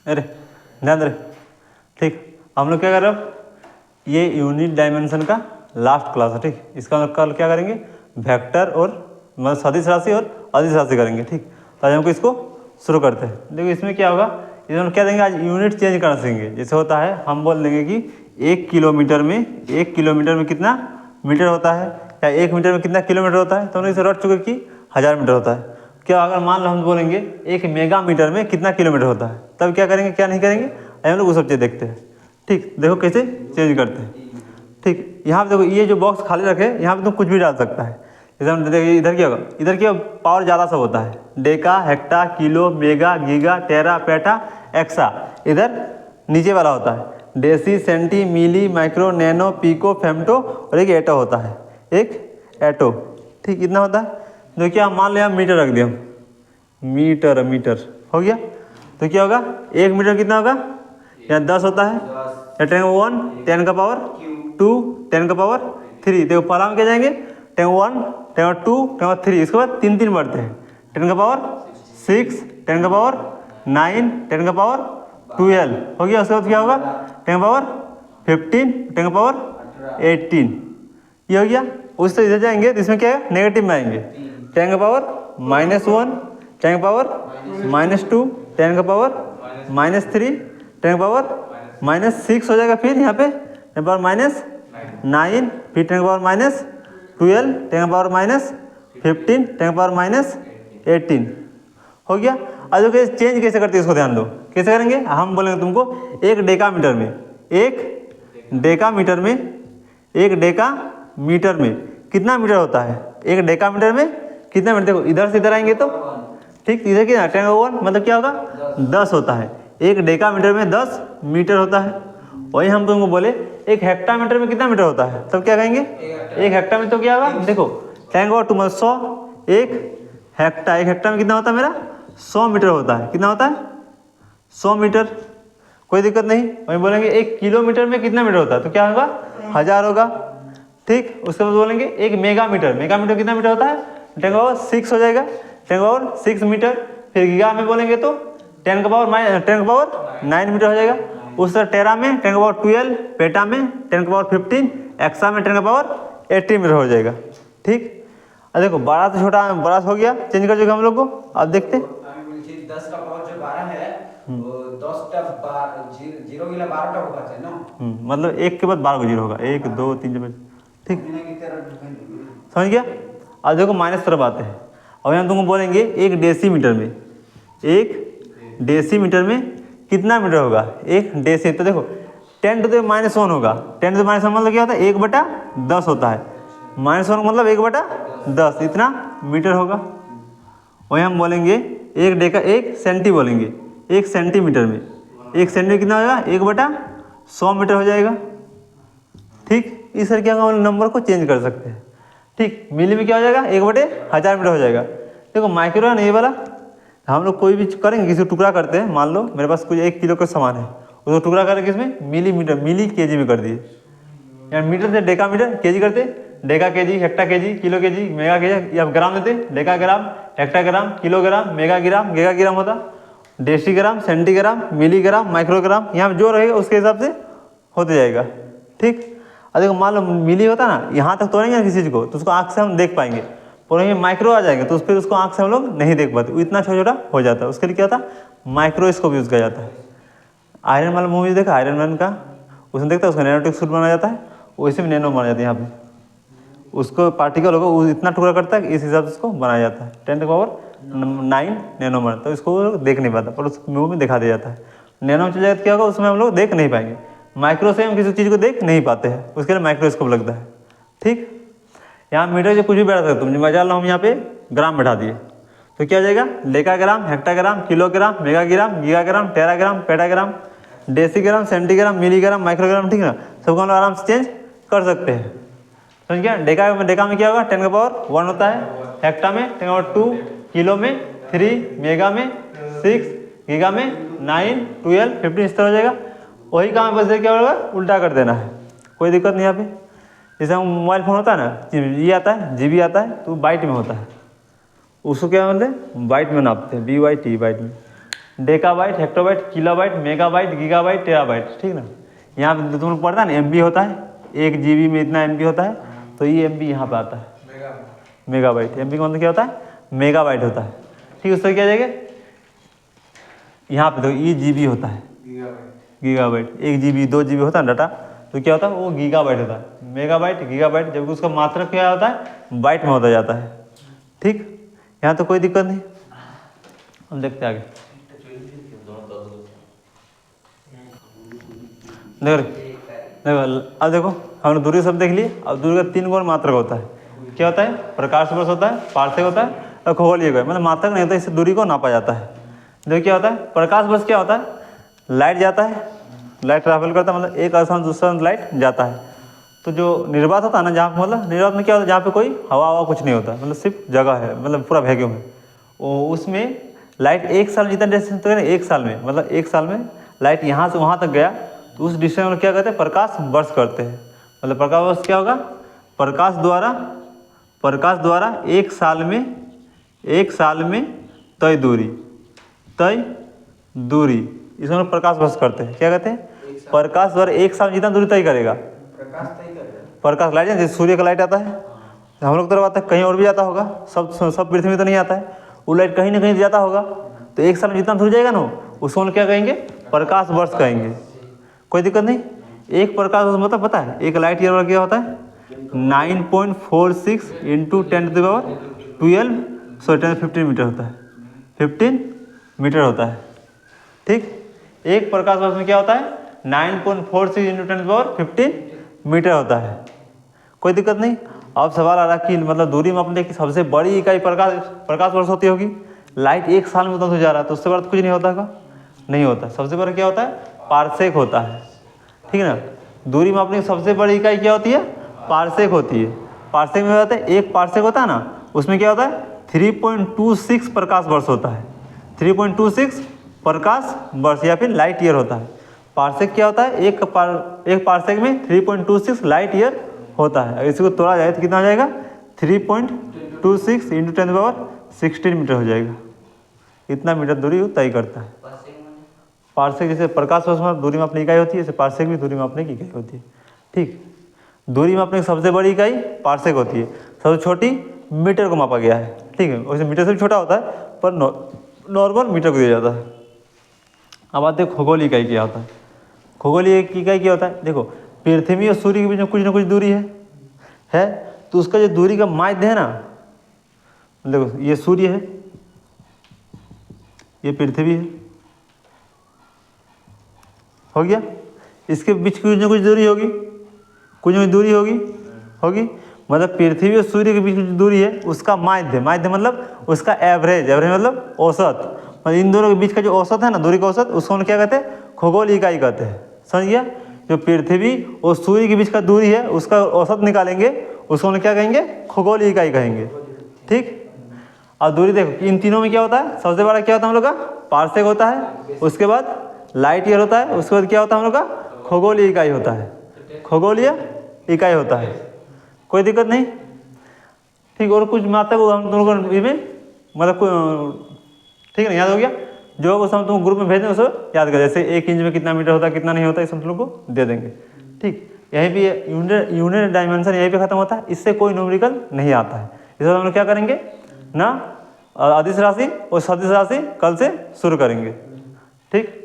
अरे ध्यान दे, ठीक। हम लोग क्या कर रहे हो, ये यूनिट डायमेंशन का लास्ट क्लास है, ठीक। इसका हम लोग कल क्या करेंगे, वेक्टर और मतलब सदिश राशि और अदिश राशि करेंगे, ठीक। तो आज हमको इसको शुरू करते हैं। देखो इसमें क्या होगा, इसमें हम क्या देंगे, आज यूनिट चेंज करना सीखेंगे। जैसे होता है हम बोल देंगे कि 1 किलोमीटर में कितना मीटर होता है, या 1 मीटर में कितना किलोमीटर होता है। तो हम इसे रट चुके कि 1000 मीटर होता है। क्या अगर मान लो हम बोलेंगे 1 मेगा मीटर में कितना किलोमीटर होता है, तब क्या करेंगे क्या नहीं करेंगे, हम लोग वो सब चीज़ देखते हैं, ठीक। देखो कैसे चेंज करते हैं, ठीक। यहाँ पे देखो ये जो बॉक्स खाली रखे, यहाँ पे तुम कुछ भी डाल सकता है। जैसे हम देखिए इधर क्या होगा, इधर क्या पावर ज़्यादा सब होता है, deca, hecta, kilo, mega, giga, tera, peta, exa. इधर नीचे वाला होता है deci, centi, milli, micro, nano, pico, femto और एक एटो होता है, एक एटो, ठीक। इतना होता है। तो क्या मान लिया मीटर रख दिया, मीटर हो गया। तो क्या होगा, 1 मीटर कितना होगा, यहाँ 10 होता है, या 10⁻1 10 का पावर 2 10 का पावर 3। देखो पहला में क्या जाएंगे 10⁻1 10⁻2 10⁻3, इसके बाद 3 बढ़ते हैं, 10 का पावर 6 10 का पावर 9 10 का पावर 12 हो गया। उसके बाद क्या होगा 10 का पावर 15 10 का पावर 18, ये हो गया। उससे इधर जाएंगे तो इसमें क्या है, नेगेटिव में आएंगे, 10 का पावर -1 10 का पावर -2 10 का पावर -3 10 का पावर -6 हो जाएगा। फिर यहाँ पे 10 का पावर -9, फिर 10 का पावर -12 10 का पावर -15 10 का पावर -18 हो गया। अब जो चेंज कैसे करते हैं इसको ध्यान दो, कैसे करेंगे। हम बोलेंगे तुमको 1 डेकामीटर में कितना मीटर होता है, 1 डेकामीटर में कितना मीटर। देखो इधर से इधर आएंगे तो ठीक, इधर क्या 10⁻1 मतलब क्या होगा 10 होता है, 1 डेकामीटर में 10 मीटर होता है। वही हम तुमको बोले 1 हेक्टामीटर में कितना मीटर होता है, तब क्या कहेंगे 1 हेक्टा में तो क्या होगा, देखो 10⁻2 मतलब 100, 1 हेक्टा में कितना होता है मेरा 100 मीटर होता है। कितना होता है 100 मीटर, कोई दिक्कत नहीं। वही बोलेंगे 1 किलोमीटर में कितना मीटर होता है, तो क्या होगा 1000 होगा, ठीक। उसके बाद बोलेंगे 1 मेगामीटर कितना मीटर होता है 10⁻6 हो जाएगा, 10⁻6 मीटर। फिर गीगा में बोलेंगे तो 10 का पावर 9 मीटर हो जाएगा। उस तरह टेरा में 10 का पावर 12, पेटा में 10 का पावर 15, एक्सा में 10 का पावर 18 मीटर हो जाएगा, ठीक। अब देखो बड़ा से छोटा बड़ा हो गया, चेंज कर चुके हम लोग को। अब देखते 10 का पावर जो 12 है वो 10टा 0 गिला 12टा होगा चाहिए ना, मतलब 1 के बाद 12 को 0 होगा, 1 2 3 4 ठीक, समझ गया। अब देखो माइनस तरफ आते हैं। और यहाँ तुमको बोलेंगे 1 डेसीमीटर में कितना मीटर होगा, 1 डेसी। तो देखो 10 to the -1 होगा, 10 to the -1 मतलब क्या होता है 1/10 होता है, -1 मतलब 1/10 इतना मीटर होगा। वही हम बोलेंगे 1 सेंटी बोलेंगे, 1 सेंटीमीटर में 1 सेंटीमीटर कितना होगा 1/100 मीटर हो जाएगा, ठीक। इस तरह क्या हम नंबर को चेंज कर सकते हैं, ठीक। मिली में क्या हो जाएगा 1/1000 मीटर हो जाएगा। देखो माइक्रो है ना, ये वाला हम लोग कोई भी करेंगे, किसी को टुकड़ा करते हैं, मान लो मेरे पास कुछ 1 किलो का सामान है, उसको टुकड़ा करके इसमें मिली केजी में कर दिए, यानी मीटर से डेकामीटर, केजी करते Deka KG, hecto KG, kilo KG, mega KG, या ग्राम देते डेका ग्राम, हेक्टा ग्राम, किलोग्राम, मेगा ग्राम, गीगा ग्राम होता, डेसीग्राम, सेंटीग्राम, मिलीग्राम, माइक्रोग्राम, यहाँ जो रहेगा उसके हिसाब से होते जाएगा, ठीक। और देखो मान लो मिली होता ना, यहाँ तक तोड़ेंगे ना किसी चीज़ को तो उसको आँख से हम देख पाएंगे, और माइक्रो आ जाएंगे तो फिर उसको आँख से हम लोग नहीं देख पाते, इतना छोटा छोटा हो जाता है। उसके लिए क्या होता है माइक्रोस्कोप यूज़ किया जाता है। आयरन वाला मूवी देखा, आयरन मैन का, उसमें देखता है उसका नैनोटिक सूट बनाया जाता है, वैसे भी नैनो बना जाता है। यहाँ पे उसको पार्टिकल होगा वो इतना टुकड़ा करता है, इस हिसाब से उसको बनाया जाता है। 10 to the power 9 नैनोमीटर, तो इसको देख नहीं पाता, पर उस मूवी में दिखा दिया जाता है। नैनो में चल जाए तो क्या होगा, उसमें हम लोग देख नहीं पाएंगे। माइक्रो से हम किसी चीज़ को देख नहीं पाते हैं, उसके लिए माइक्रोस्कोप लगता है, ठीक। यहाँ मीटर से कुछ भी बैठा सकते तुम, मजा लो हम यहाँ पे ग्राम बैठा दिए तो क्या हो जाएगा decagram, hectogram, kilogram, megagram, gigagram, teragram, petagram, decigram, centigram, milligram, microgram, ठीक है ना। सबको हम लोग आराम से चेंज कर सकते हैं, समझ गया। डेका में क्या होगा 10 का पावर 1 होता है, हेक्टा में 10 का पावर 2, किलो में 3, मेगा में 6, गीगा में 9 12 15 इस तरह हो जाएगा। वही काम बस क्या होगा उल्टा कर देना है, कोई दिक्कत नहीं। यहाँ पे जैसे हम मोबाइल फ़ोन होता है ना, ये आता है GB आता है तो बाइट में होता है, उसको क्या बोलते हैं बाइट में नापते हैं, BYT बाइट में, डेकाबाइट, हेक्टोबाइट, किलोबाइट, मेगाबाइट, गीगाबाइट, टेराबाइट, ठीक ना। यहाँ पे तुम लोग पढ़ता है ना एमबी होता है, 1 जीबी में इतना एमबी होता है, तो ये एमबी यहाँ पे आता है मेगाबाइट। एमबी का मतलब क्या होता है? मेगाबाइट होता है, ठीक। उससे क्या जाएगा यहाँ पे देखो ये जीबी होता है, गीगाबाइट। 1 जीबी 2 जीबी होता है डाटा, तो क्या होता है वो गीगाबाइट होता है। मेगाबाइट, गीगाबाइट, जबकि उसका मात्रक क्या होता है? बाइट में होता जाता है, ठीक। यहाँ तो कोई दिक्कत नहीं। हम देखते आगे। देखो अब देखो हमने दूरी सब देख लिए। अब दूरी का 3 गुण मात्रक होता है। क्या होता है? प्रकाश वर्ष होता है, पार्सेक होता है और खगोलीय गणित। मतलब मात्रक नहीं होता, इससे दूरी को नापा जाता है। देखो क्या होता है? प्रकाश वर्ष क्या होता है? लाइट जाता है, लाइट ट्रैवल करता है, मतलब एक स्थान से दूसरा लाइट जाता है। तो जो निर्वात होता है ना, जहाँ पे मतलब निर्वात में क्या होता है? जहाँ पे कोई हवा कुछ नहीं होता, मतलब सिर्फ जगह है, मतलब पूरा वैक्यूम है, उसमें लाइट 1 साल जितना डिस्टेंस तो है ना, 1 साल में, मतलब 1 साल में लाइट यहाँ से वहाँ तक गया, तो उस डिस्टेंस में क्या कहते हैं? प्रकाश वर्ष करते हैं। मतलब प्रकाश वर्ष क्या होगा? प्रकाश द्वारा 1 साल में तय दूरी इसको हम प्रकाश वर्ष करते हैं। क्या कहते हैं? प्रकाश द्वारा 1 साल जितना दूरी तय करेगा। प्रकाश लाइट जैसे सूर्य का लाइट आता है, हम लोग तरफ आता है, कहीं और भी जाता होगा, सब पृथ्वी में तो नहीं आता है, वो लाइट कहीं ना कहीं जाता होगा। तो 1 साल में जितना दूर जाएगा ना, उसको हम क्या कहेंगे? प्रकाश वर्ष कहेंगे। कोई दिक्कत नहीं। एक प्रकाश वर्ष मतलब पता है? एक लाइट ईयर क्या होता है? 9.46 × 10⁻12 मीटर होता है, 15 मीटर होता है, ठीक। एक प्रकाश वर्ष में क्या होता है? 9.46 × 10⁻15 मीटर होता है। कोई दिक्कत नहीं। अब सवाल आ रहा कि मतलब दूरी मापने की सबसे बड़ी इकाई प्रकाश वर्ष होती होगी। लाइट 1 साल में उतना तो जा रहा है, तो उससे बड़ा कुछ नहीं होता का? नहीं होता। सबसे बड़ा क्या होता है? पारसेक होता है, ठीक है ना। दूरी मापने की सबसे बड़ी इकाई क्या होती है? पारसेक होती है। पारसेक में होता है, एक पारसेक होता है ना, उसमें क्या होता है? 3.26 प्रकाश वर्ष होता है। 3.26 प्रकाश वर्ष या फिर लाइट ईयर होता है। पारसेक क्या होता है? एक पारसेक में 3.26 लाइट ईयर होता है। अगर इसको तोड़ा जाए तो कितना हो जाएगा? 3.26 × 10⁻16 मीटर हो जाएगा। इतना मीटर दूरी तय करता है। पारसेक जैसे प्रकाश वर्ष में दूरी मापने की इकाई होती है, जैसे पारसेक भी दूरी मापने की इकाई होती है, ठीक। दूरी मापने की सबसे बड़ी इकाई पारसेक होती है, सबसे छोटी मीटर को मापा गया है, ठीक है। वैसे मीटर से भी छोटा होता है, पर नॉर्मल मीटर को दिया जाता है। अब आते हैं खगोलीय इकाई क्या होता है। खगोलीय इकाई क्या होता है? देखो पृथ्वी और सूर्य के बीच में कुछ ना कुछ दूरी है, तो उसका जो दूरी का माध्य है ना, देखो ये सूर्य है, ये पृथ्वी है, हो गया। इसके बीच कुछ ना कुछ दूरी होगी, होगी। मतलब पृथ्वी और सूर्य के बीच की दूरी है, उसका माध्य मतलब उसका एवरेज मतलब औसत, मतलब इन दोनों के बीच का जो औसत है ना, दूरी का औसत, उसको हम क्या कहते हैं? खगोलीय इकाई कहते हैं। समझ गया? जो पृथ्वी और सूर्य के बीच का दूरी है, उसका औसत निकालेंगे, उसको हम क्या कहेंगे? खगोलीय इकाई कहेंगे, ठीक। और दूरी देखो इन तीनों में क्या होता है? सबसे बड़ा क्या होता है हम लोग का? पारसेक होता है, उसके बाद लाइट ईयर होता है, उसके बाद क्या होता है हम लोग का? खगोलीय इकाई होता है, खगोलीय इकाई होता है। कोई दिक्कत नहीं, ठीक। और कुछ मात्रक हम दोनों को में मतलब ठीक है ना, याद हो गया? जो उस हम तुम ग्रुप में भेज दें उसको याद कर, जैसे 1 इंच में कितना मीटर होता है, कितना नहीं होता है, इस हम तुम लोग को दे देंगे, ठीक। यहीं पे यूनिट डायमेंशन यहीं पे खत्म होता है, इससे कोई न्यूमेरिकल नहीं आता है। इस बार हम लोग क्या करेंगे ना, अदिश राशि और सदिश राशि कल से शुरू करेंगे, ठीक।